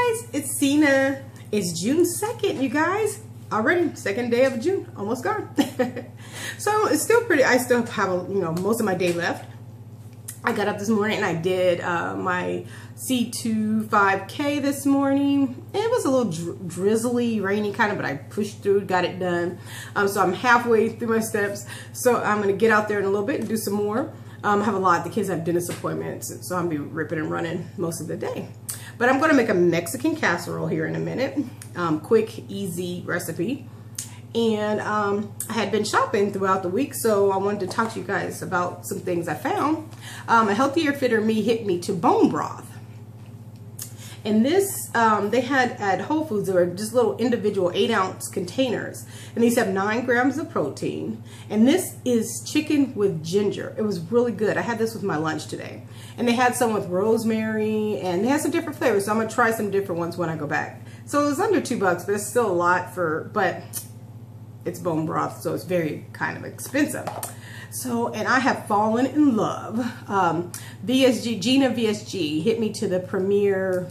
guys, it's Cena. It's June 2nd, you guys. Already, second day of June, almost gone. So it's still pretty, I still have, most of my day left. I got up this morning and I did my C2 5K this morning. It was a little drizzly, rainy kind of, but I pushed through, got it done. So I'm halfway through my steps. So I'm gonna get out there in a little bit and do some more. I have a lot, the kids have dentist appointments, so I'm gonna be ripping and running most of the day. But I'm gonna make a Mexican casserole here in a minute. Quick, easy recipe. And I had been shopping throughout the week, so I wanted to talk to you guys about some things I found. A Healthier Fitter Me hit me to bone broth. And this, they had at Whole Foods, they were just little individual 8-ounce containers. And these have 9 grams of protein. And this is chicken with ginger. It was really good. I had this with my lunch today. And they had some with rosemary, and they had some different flavors. So I'm gonna try some different ones when I go back. So it was under $2, but it's still a lot but it's bone broth, so it's very kind of expensive. So, and I have fallen in love. VSG hit me to the Premier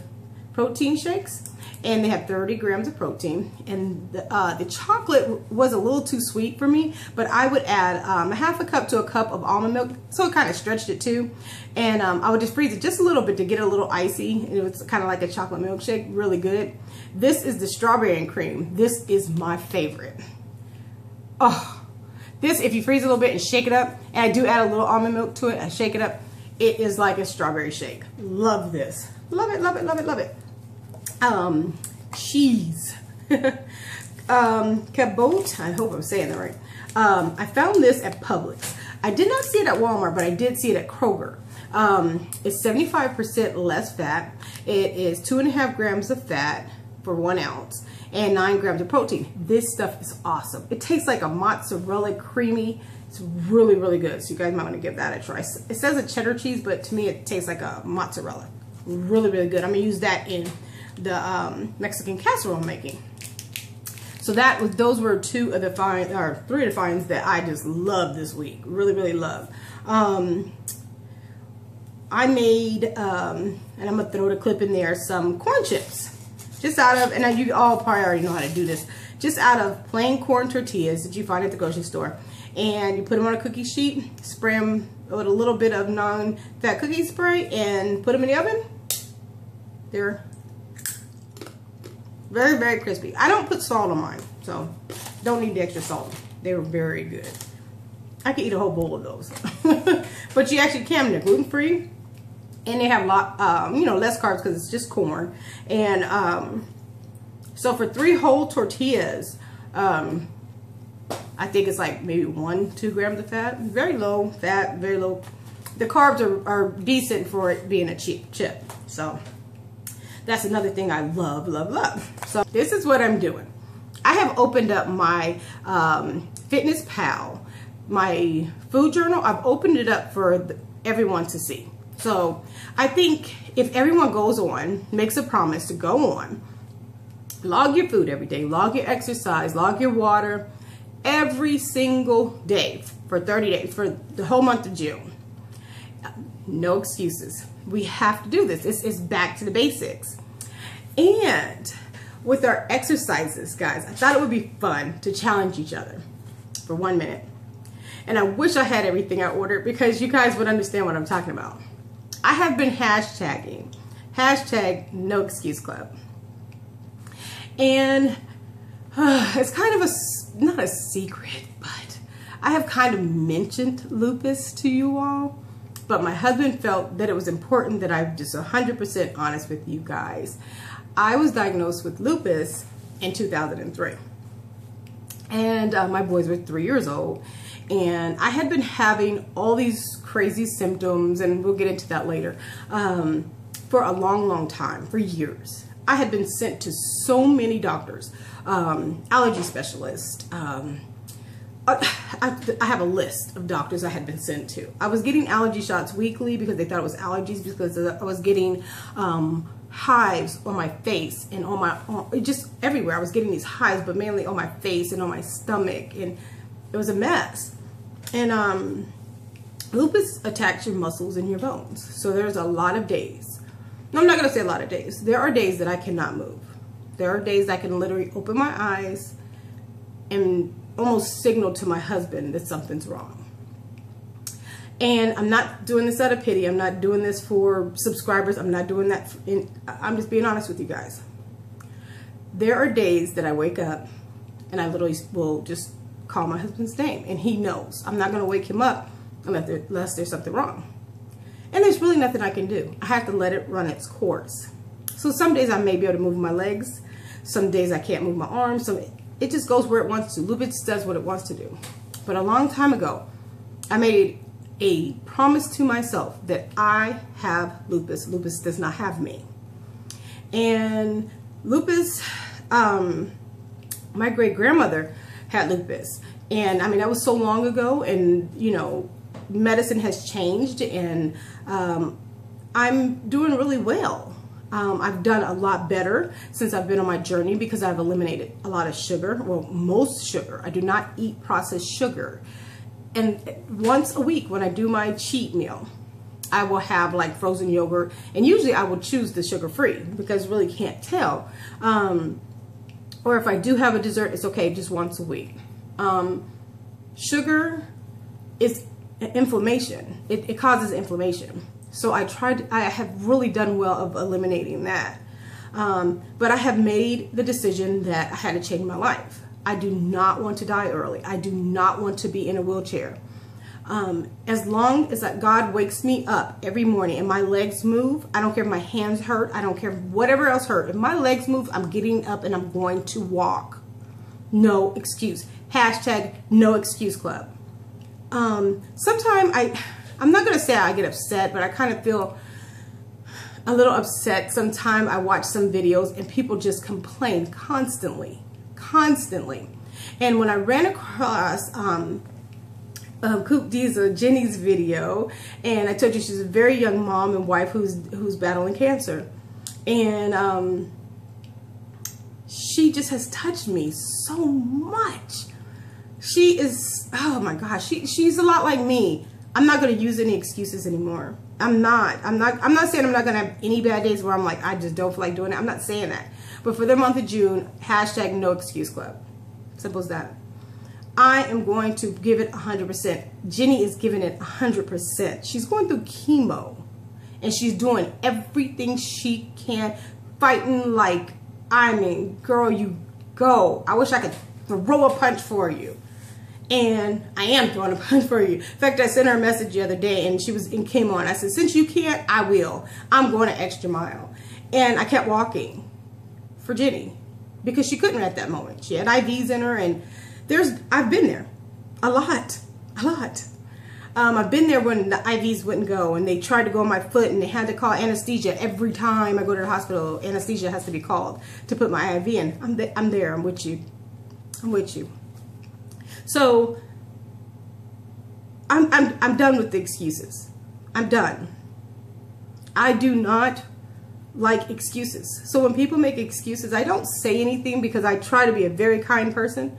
protein shakes, and they have 30 grams of protein. And the chocolate was a little too sweet for me, but I would add a half a cup to a cup of almond milk, so it kind of stretched it too. And I would just freeze it just a little bit to get it a little icy. It was kind of like a chocolate milkshake, really good. This is the strawberry and cream. This is my favorite. Oh, this, if you freeze it a little bit and shake it up, and I do add a little almond milk to it, I shake it up, it is like a strawberry shake. Love this. Love it, love it, love it, love it. Cheese. Cabot, I hope I'm saying that right. I found this at Publix. I did not see it at Walmart, but I did see it at Kroger. It's 75% less fat. It is 2.5 grams of fat for 1 ounce. And 9 grams of protein. This stuff is awesome. It tastes like a mozzarella creamy. It's really, really good. So you guys might want to give that a try. It says a cheddar cheese, but to me it tastes like a mozzarella. Really, really good. I'm gonna use that in the Mexican casserole I'm making. So those were 2 of the finds, or 3 of the finds that I just love this week. Really, really love. I made, and I'm gonna throw the clip in there, some corn chips. Just out of, and you all probably already know how to do this, just out of plain corn tortillas that you find at the grocery store. And you put them on a cookie sheet, spray them with a little bit of non-fat cookie spray, and put them in the oven. They're very, very crispy. I don't put salt on mine, so don't need the extra salt. They were very good. I could eat a whole bowl of those. But you actually can, they're gluten-free. And they have a lot, less carbs because it's just corn. And so for 3 whole tortillas, I think it's like maybe 1-2 grams of fat. Very low fat, very low. The carbs are decent for it being a cheap chip. So that's another thing I love, love, love. So this is what I'm doing. I have opened up my Fitness Pal, my food journal. I've opened it up for everyone to see. So I think if everyone goes on, makes a promise to go on, log your food every day, log your exercise, log your water every single day for 30 days, for the whole month of June. No excuses. We have to do this. It's back to the basics. And with our exercises, guys, I thought it would be fun to challenge each other for 1 minute. And I wish I had everything I ordered because you guys would understand what I'm talking about. I have been hashtagging #NoExcuseClub. And it's kind of not a secret, but I have kind of mentioned lupus to you all. But my husband felt that it was important that I'm just 100% honest with you guys. I was diagnosed with lupus in 2003. And my boys were 3 years old. And I had been having all these crazy symptoms, and we'll get into that later, for a long, long time, for years. I had been sent to so many doctors, allergy specialists. I have a list of doctors I had been sent to. I was getting allergy shots weekly because they thought it was allergies, because I was getting hives on my face and just everywhere. I was getting these hives, but mainly on my face and on my stomach, and it was a mess. And lupus attacks your muscles and your bones. So there's a lot of days No, I'm not going to say a lot of days. There are days that I cannot move. There are days I can literally open my eyes and almost signal to my husband that something's wrong. And I'm not doing this out of pity. I'm not doing this for subscribers. I'm not doing that. I'm just being honest with you guys. There are days that I wake up and I literally will just call my husband's name, and he knows. I'm not going to wake him up unless there's something wrong. And there's really nothing I can do. I have to let it run its course. So some days I may be able to move my legs. Some days I can't move my arms. So it just goes where it wants to. Lupus does what it wants to do. But a long time ago, I made a promise to myself that I have lupus. Lupus does not have me. And lupus, my great-grandmother had lupus. And I mean, that was so long ago, and you know, medicine has changed, and I'm doing really well. I've done a lot better since I've been on my journey because I've eliminated a lot of sugar, well, most sugar. I do not eat processed sugar. And once a week when I do my cheat meal, I will have like frozen yogurt, and usually I will choose the sugar-free because I really can't tell. Or if I do have a dessert, it's okay, just once a week. Sugar is inflammation. It causes inflammation. So I have really done well of eliminating that. But I have made the decision that I had to change my life. I do not want to die early. I do not want to be in a wheelchair. As long as God wakes me up every morning and my legs move, I don't care if my hands hurt, I don't care whatever else hurt. If my legs move, I'm getting up and I'm going to walk. No excuse. Hashtag NoExcuseClub. Sometimes I'm not going to say I get upset, but I kind of feel a little upset. Sometimes I watch some videos and people just complain constantly. And when I ran across Coop Diza, Ginnys video, and I told you she's a very young mom and wife who's battling cancer, and she just has touched me so much. She is, oh my gosh, she's a lot like me. I'm not going to use any excuses anymore. I'm not saying I'm not going to have any bad days where I'm like, I just don't feel like doing it. I'm not saying that. But for the month of June, hashtag NoExcuseClub. Simple as that. I am going to give it 100%. Ginny is giving it 100%. She's going through chemo, and she's doing everything she can, fighting like, I mean, girl, you go. I wish I could throw a punch for you. And I am throwing a punch for you. In fact, I sent her a message the other day, and she came on. I said, since you can't, I will. I'm going an extra mile. And I kept walking for Ginny because she couldn't at that moment. She had IVs in her, and I've been there a lot. I've been there when the IVs wouldn't go, and they tried to go on my foot, and they had to call anesthesia every time I go to the hospital. Anesthesia has to be called to put my IV in. I'm there. I'm with you. So I'm done with the excuses. I'm done. I do not like excuses. So when people make excuses, I don't say anything because I try to be a very kind person.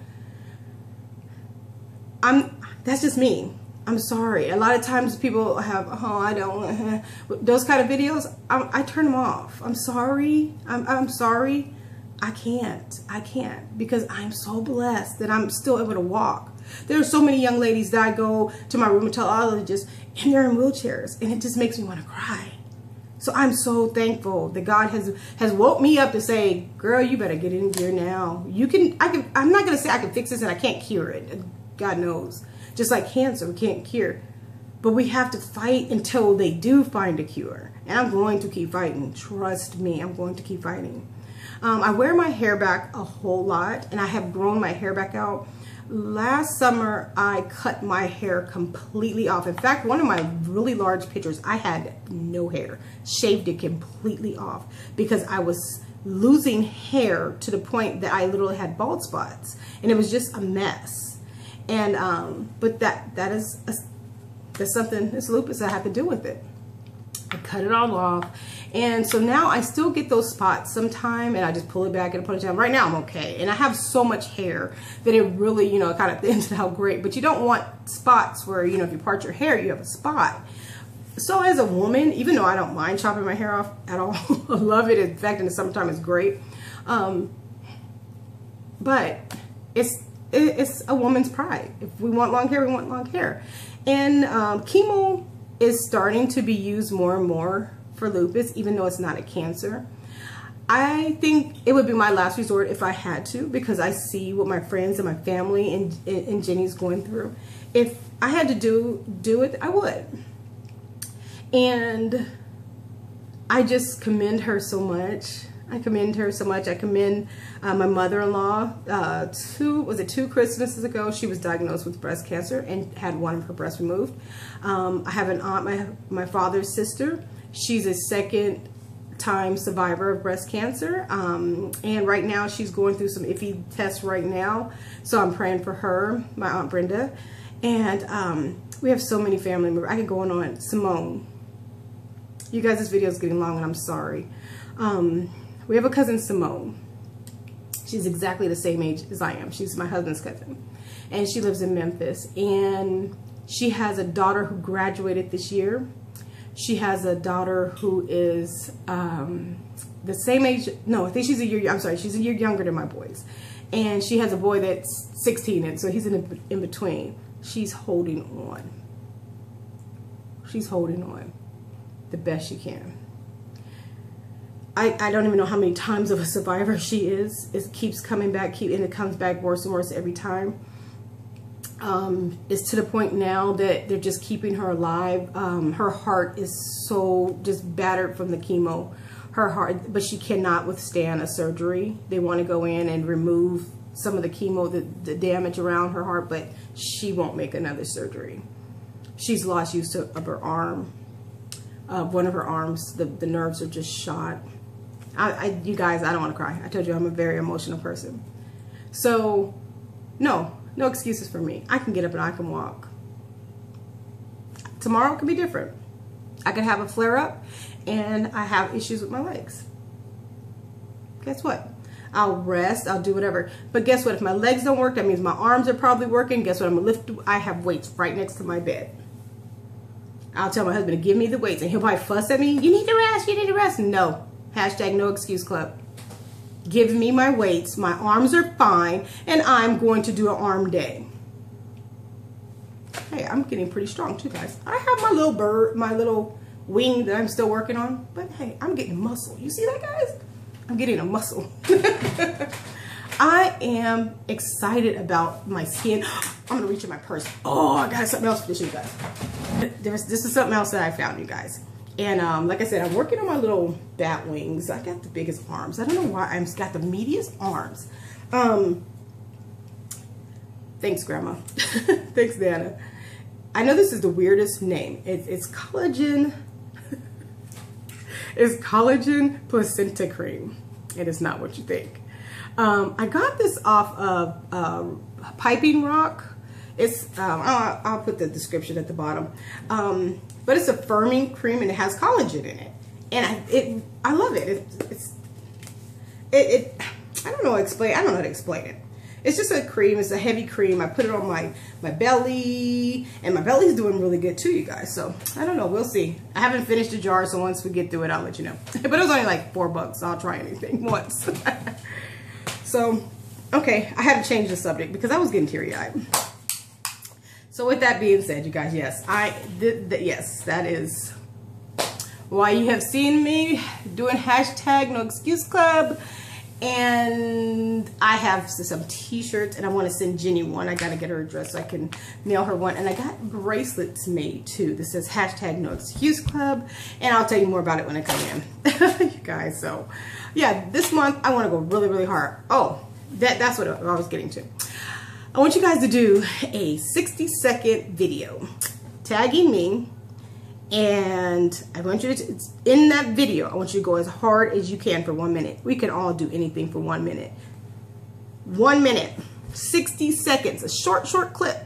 That's just me. I'm sorry. A lot of times people have, I don't, those kind of videos, I turn them off. I'm sorry. I'm sorry. I can't because I'm so blessed that I'm still able to walk. There are so many young ladies that I go to my rheumatologist and they're in wheelchairs, and it just makes me want to cry. So I'm so thankful that God has woke me up to say, girl, you better get in gear now. I'm not going to say I can fix this and I can't cure it. God knows. Just like cancer, we can't cure. But we have to fight until they do find a cure. And I'm going to keep fighting. Trust me, I'm going to keep fighting. I wear my hair back a whole lot, and I have grown my hair back out. Last summer, I cut my hair completely off. In fact, one of my really large pictures, I had no hair, shaved it completely off because I was losing hair to the point that I literally had bald spots, and it was just a mess. And but that's something, it's lupus, I have to deal with it. I cut it all off, and so now I still get those spots sometime, and I just pull it back and put it down. Right now I'm okay, and I have so much hair that it really, you know, kind of thins it out great. But you don't want spots where, you know, if you part your hair, you have a spot. So as a woman, even though I don't mind chopping my hair off at all, I love it. In fact, in the summertime, it's great. But it's a woman's pride. If we want long hair, we want long hair. And chemo is starting to be used more and more for lupus, even though it's not a cancer. I think it would be my last resort if I had to, because I see what my friends and my family and Ginnys going through. If I had to do it, I would. And I just commend her so much. I commend her so much. I commend my mother-in-law. Two Christmases ago, she was diagnosed with breast cancer and had one of her breasts removed. I have an aunt, my father's sister. She's a second-time survivor of breast cancer. And right now, she's going through some iffy tests right now. So I'm praying for her, my Aunt Brenda. And we have so many family members. I could go on. Simone. You guys, this video is getting long and I'm sorry. We have a cousin, Simone. She's exactly the same age as I am. She's my husband's cousin. And she lives in Memphis. And she has a daughter who graduated this year. She has a daughter who is the same age. No, I think she's a year, I'm sorry, she's a year younger than my boys. And she has a boy that's 16, and so he's in between. She's holding on. She's holding on the best she can. I don't even know how many times of a survivor she is. It keeps coming back, and it comes back worse and worse every time. It's to the point now that they're just keeping her alive. Her heart is so just battered from the chemo. Her heart, but she cannot withstand a surgery. They want to go in and remove some of the chemo, the damage around her heart, but she won't make another surgery. She's lost use of her arm. One of her arms, the nerves are just shot. You guys, I don't want to cry. I told you I'm a very emotional person. So, no excuses for me. I can get up and I can walk. Tomorrow could be different. I could have a flare up and I have issues with my legs. Guess what? I'll rest, I'll do whatever. But guess what? If my legs don't work, that means my arms are probably working. Guess what? I'm gonna lift, I have weights right next to my bed. I'll tell my husband to give me the weights and he'll probably fuss at me. You need to rest, you need to rest. No. Hashtag no excuse club. Give me my weights, my arms are fine, and I'm going to do an arm day. Hey, I'm getting pretty strong too, guys. I have my little bird, my little wing that I'm still working on, but hey, I'm getting muscle. You see that, guys? I'm getting a muscle. I am excited about my skin. I'm gonna reach in my purse. Oh, I got something else for this, you guys. This is something else that I found, you guys. And like I said, I'm working on my little bat wings. I got the biggest arms. I don't know why I've got the meatiest arms. Thanks, Grandma. Thanks, Nana. I know this is the weirdest name. It's collagen. It's collagen placenta cream. It is not what you think. I got this off of Piping Rock. It's I'll put the description at the bottom. But it's a firming cream and it has collagen in it, and I love it. I don't know how to explain it. It's just a cream. It's a heavy cream. I put it on my belly, and my belly's doing really good too, you guys. So I don't know. We'll see. I haven't finished the jar, so once we get through it, I'll let you know. But it was only like $4. So I'll try anything once. So okay, I had to change the subject because I was getting teary-eyed. So with that being said, you guys, yes, yes, that is why you have seen me doing hashtag no excuse club. And I have some t-shirts, and I want to send Ginny one. I got to get her address so I can mail her one. And I got bracelets made too. This says hashtag no excuse club. And I'll tell you more about it when I come in. You guys, so yeah, this month I want to go really, really hard. Oh, that's what I was getting to. I want you guys to do a 60-second video tagging me, and I want you to, in that video, I want you to go as hard as you can for 1 minute. We can all do anything for 1 minute. 1 minute, 60 seconds, a short clip.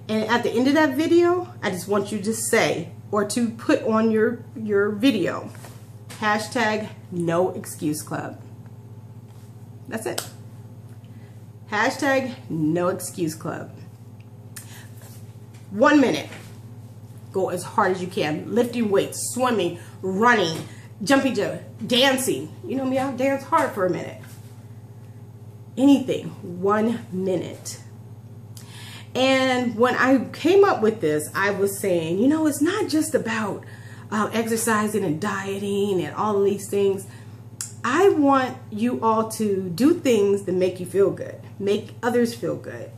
And at the end of that video, I just want you to say, or to put on your video, hashtag no excuse club. That's it. Hashtag no excuse club. 1 minute. go as hard as you can. Lifting weights, swimming, running, jumping jump, dancing. You know me, I'll dance hard for a minute. Anything, 1 minute. And when I came up with this, I was saying, you know, it's not just about exercising and dieting and all of these things. I want you all to do things that make you feel good, make others feel good.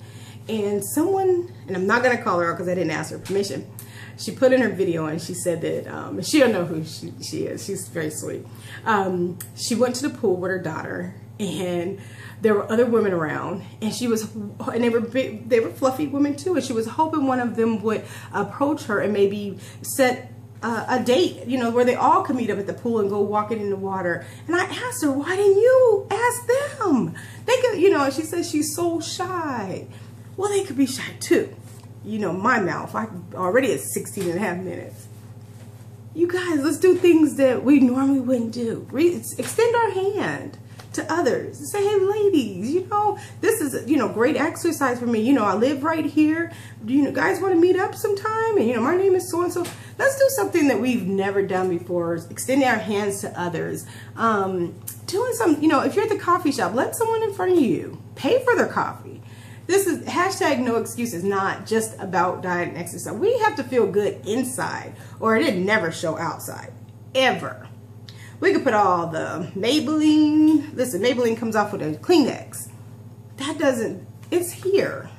And someone, and I'm not going to call her out because I didn't ask her permission, she put in her video and she said that, she don't know who she is. She's very sweet. She went to the pool with her daughter, and there were other women around, and she was, and they were fluffy women too, and she was hoping one of them would approach her and maybe set a date, you know, where they all could meet up at the pool and go walking in the water. And I asked her, why didn't you ask them? They could, you know, and she says she's so shy. Well, they could be shy too. You know, my mouth, I already at 16 and a half minutes. You guys, let's do things that we normally wouldn't do. Extend our hand to others. Say, hey, ladies, you know, this is, you know, great exercise for me. You know, I live right here. Do you guys want to meet up sometime? And, you know, my name is so-and-so. Let's do something that we've never done before. Extending our hands to others. Doing some, you know, if you're at the coffee shop, let someone in front of you pay for their coffee. This is hashtag no excuses, not just about diet and exercise. We have to feel good inside, or it'd never show outside, ever. We could put all the Maybelline. Listen, Maybelline comes off with a Kleenex. That doesn't, it's here.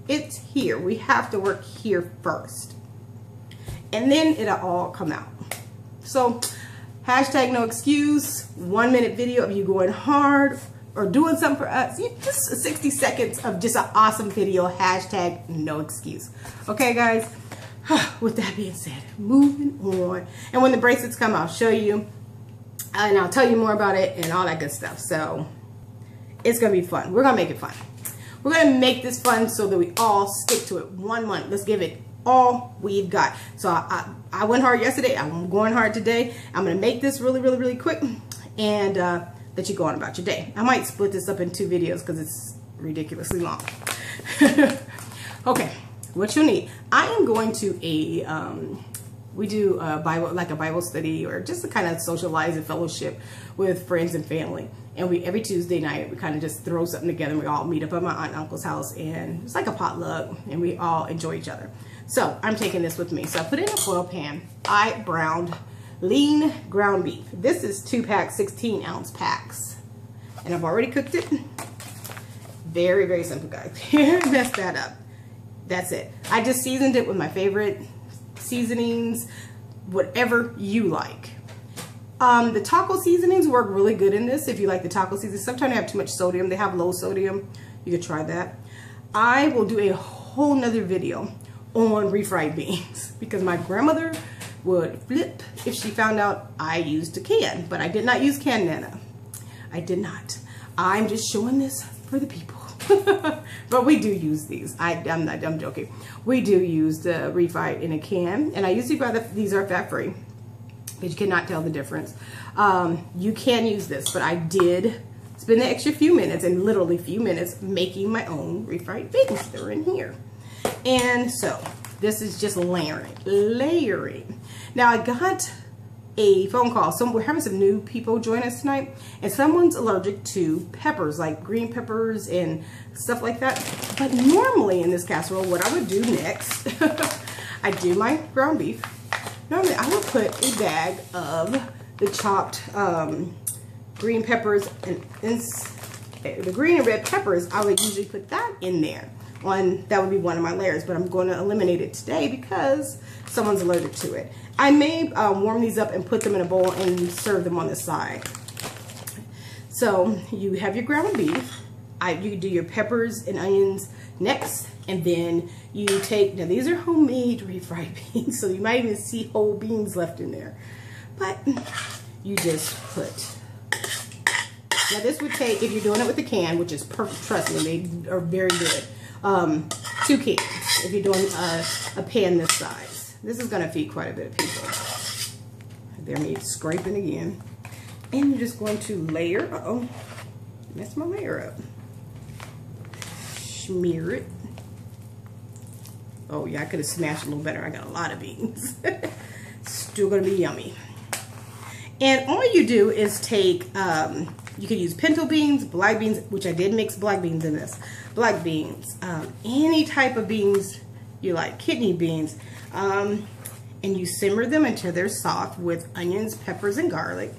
It's here. We have to work here first. And then it'll all come out. So, hashtag no excuse, 1 minute video of you going hard or doing something for us. Just 60 seconds of just an awesome video, hashtag no excuse. Okay, guys? With that being said, moving on. And when the bracelets come, I'll show you. And I'll tell you more about it and all that good stuff. So it's going to be fun. We're going to make it fun. We're going to make this fun so that we all stick to it 1 month. Let's give it all we've got. So I went hard yesterday. I'm going hard today. I'm going to make this really, really, really quick and let you go on about your day. I might split this up in 2 videos because it's ridiculously long. Okay, what you need. I am going to we do a Bible study, or just to kind of socialize and fellowship with friends and family. And every Tuesday night, we kind of just throw something together, and we all meet up at my aunt and uncle's house, and it's like a potluck, and we all enjoy each other. So I'm taking this with me. So I put it in a foil pan. I browned lean ground beef. This is 2-pack, 16-ounce packs. And I've already cooked it. Very, very simple, guys. Mess that up. That's it. I just seasoned it with my favorite seasonings, whatever you like. The taco seasonings work really good in this if you like the taco seasonings. Sometimes they have too much sodium. They have low sodium. You could try that. I will do a whole nother video on refried beans because my grandmother would flip if she found out I used a can, but I did not use canned Nana. I did not. I'm just showing this for the people. But we do use these. I'm joking. We do use the refried in a can, and I usually buy these are fat-free, but you cannot tell the difference. You can use this, but I did spend the extra few minutes, and literally few minutes, making my own refried beans. They're in here. And so this is just layering. Now I got a phone call. We're having some new people join us tonight, and someone's allergic to peppers, like green peppers and stuff like that. But normally in this casserole, what I would do next, I do my ground beef. Normally I would put a bag of the chopped green peppers, and the green and red peppers, I would usually put that in there. That would be one of my layers, but I'm going to eliminate it today because someone's allergic to it. I may warm these up and put them in a bowl and serve them on the side. So you have your ground beef. You do your peppers and onions next, and then you take, now these are homemade refried beans, so you might even see whole beans left in there. But you just put, now this would take, if you're doing it with a can, which is perfect, trust me, they are very good. 2 cans if you're doing a pan this size. This is going to feed quite a bit of people. There me scraping again. And you're just going to layer, mess my layer up. Smear it. Oh yeah, I could have smashed a little better. I got a lot of beans. Still gonna be yummy. And all you do is take, you could use pinto beans, black beans, which I did mix black beans in this. Black beans, any type of beans you like, kidney beans. And you simmer them until they're soft with onions, peppers, and garlic.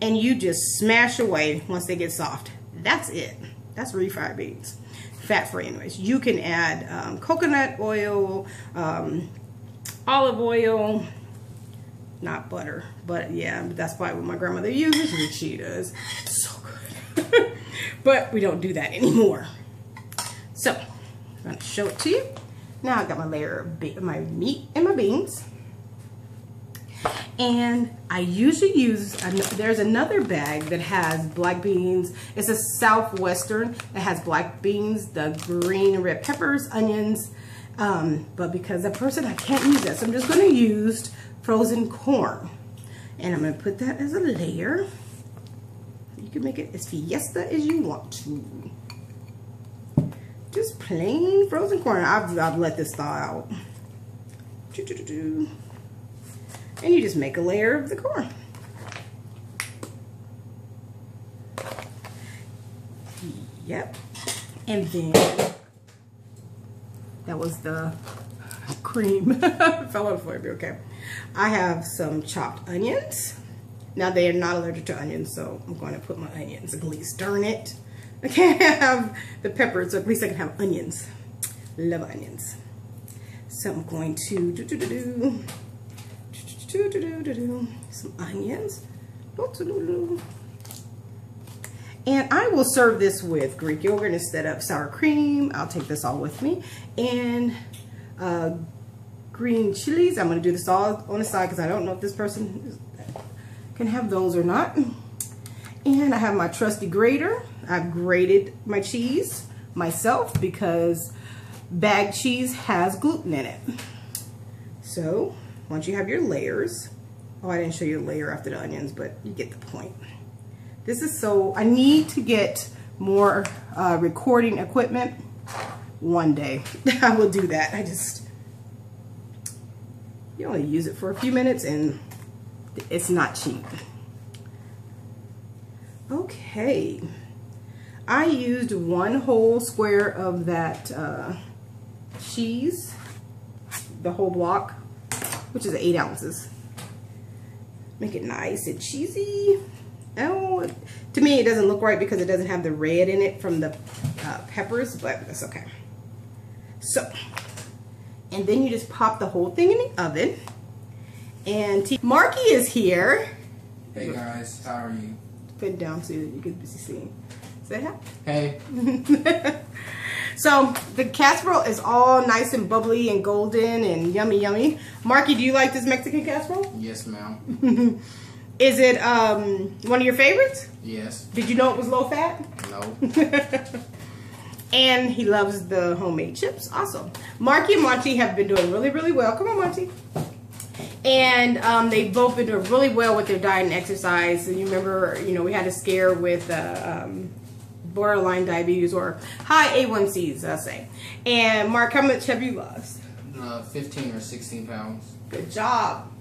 And you just smash away once they get soft. That's it. That's refried beans. Fat-free anyways. You can add coconut oil, olive oil, not butter, but yeah, that's probably what my grandmother uses, which she does. So good. But we don't do that anymore. So, I'm going to show it to you. Now I got my layer of my meat and my beans. And I usually use, there's another bag that has black beans. It's a Southwestern that has black beans, the green and red peppers, onions. But because of person, I can't use that. So I'm just going to use frozen corn. And I'm going to put that as a layer. You can make it as fiesta as you want to. Just plain frozen corn. I've let this thaw out. And you just make a layer of the corn. Yep. And then that was the cream. Fell on the floor, okay. I have some chopped onions. Now they are not allergic to onions, so I'm going to put my onions. At least darn it. I can't have the peppers, so at least I can have onions. Love onions. So I'm going to some onions. And I will serve this with Greek yogurt instead of sour cream. I'll take this all with me. And green chilies. I'm going to do this all on the side because I don't know if this person can have those or not. And I have my trusty grater. I've grated my cheese myself because bagged cheese has gluten in it. So once you have your layers, oh, I didn't show you the layer after the onions, but you get the point. This is so, I need to get more recording equipment one day. I will do that. You only use it for a few minutes and it's not cheap. Okay. I used 1 whole square of that cheese, the whole block, which is 8 ounces. Make it nice and cheesy. Oh, to me it doesn't look right because it doesn't have the red in it from the peppers, but that's okay. So, and then you just pop the whole thing in the oven. And Marky is here. Hey guys, how are you? Put it down so you can see. Say hi. Hey. So the casserole is all nice and bubbly and golden and yummy, yummy. Marky, do you like this Mexican casserole? Yes, ma'am. Is it one of your favorites? Yes. Did you know it was low fat? No. And he loves the homemade chips also. Marky and Monty have been doing really, really well. Come on, Monty. And they've both been doing really well with their diet and exercise. And you remember, you know, we had a scare with borderline diabetes or high A1Cs, I'll say. And Mark, how much have you lost? 15 or 16 pounds. Good job.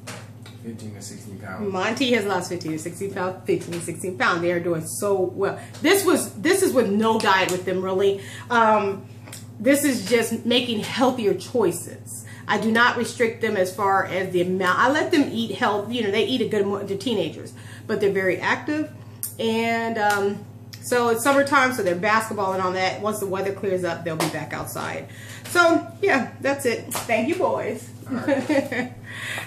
15 or 16 pounds. Monty has lost 15 or 16 pounds. 15 or 16 pounds. They are doing so well. This is with no diet with them, really. This is just making healthier choices. I do not restrict them as far as the amount. I let them eat health. You know, they eat a good amount. They're teenagers, but they're very active. And so it's summertime, so they're basketball and all that. Once the weather clears up, they'll be back outside. So yeah, that's it. Thank you, boys. All right.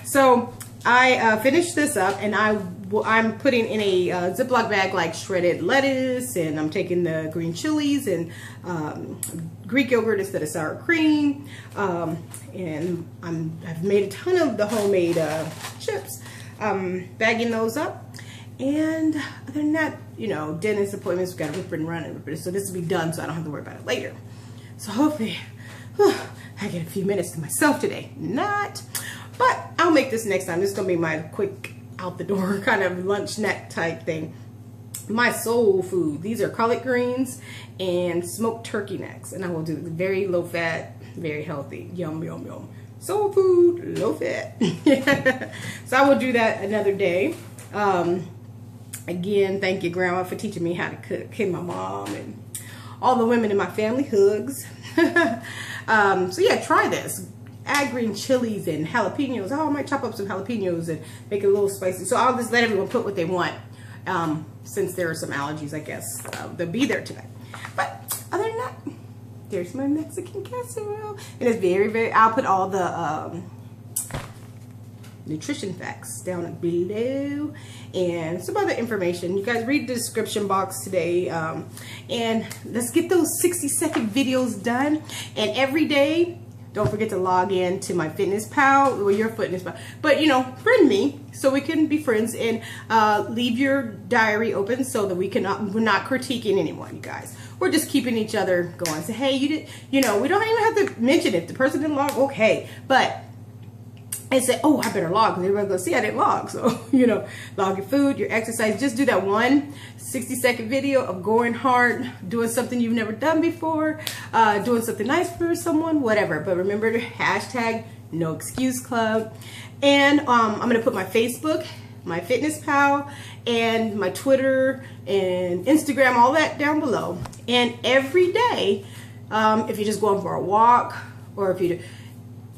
So I finished this up, and I'm putting in a Ziploc bag like shredded lettuce, and I'm taking the green chilies and Greek yogurt instead of sour cream, and I've made a ton of the homemade chips, bagging those up. And other than that, you know, dentist appointments, we've got to rip and run, so this will be done so I don't have to worry about it later. So hopefully I get a few minutes to myself today. Not, but I'll make this next time. This is going to be my quick out the door kind of lunch snack type thing. My soul food. These are collard greens and smoked turkey necks. And I will do very low fat, very healthy. Yum, yum, yum. Soul food, low fat. So I will do that another day. Again, thank you, Grandma, for teaching me how to cook. And my mom and all the women in my family, hugs. So yeah, try this. Add green chilies and jalapenos. Oh, I might chop up some jalapenos and make it a little spicy. So I'll just let everyone put what they want. Since there are some allergies, I guess they'll be there tonight. But other than that, there's my Mexican casserole. And it's very, very, I'll put all the nutrition facts down below and some other information. You guys read the description box today. And let's get those 60-second videos done. And every day, don't forget to log in to my Fitness Pal or your Fitness Pal. But, you know, friend me so we can be friends, and leave your diary open so that we're not critiquing anyone, you guys. We're just keeping each other going. Say, hey, you did, you know, we don't even have to mention it. If the person didn't log, okay. But, and say, oh, I better log because everybody's going to see I didn't log. So, you know, log your food, your exercise. Just do that one 60-second video of going hard, doing something you've never done before, doing something nice for someone, whatever. But remember to hashtag NoExcuseClub. And I'm going to put my Facebook, my Fitness Pal, and my Twitter and Instagram, all that down below. And every day, if you're just going for a walk, or if you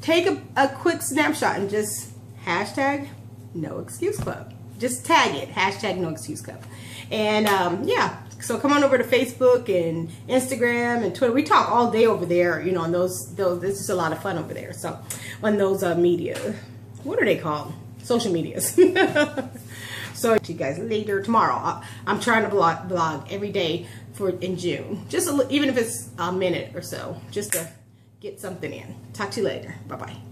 take a quick snapshot and just hashtag NoExcuseClub. Just tag it, hashtag NoExcuseClub. And yeah, so come on over to Facebook and Instagram and Twitter. We talk all day over there, you know, on those it's just a lot of fun over there. So on those media, what are they called? Social medias. So see you guys later tomorrow. I'm trying to vlog every day in June. Just even if it's a minute or so, just to get something in. Talk to you later. Bye-bye.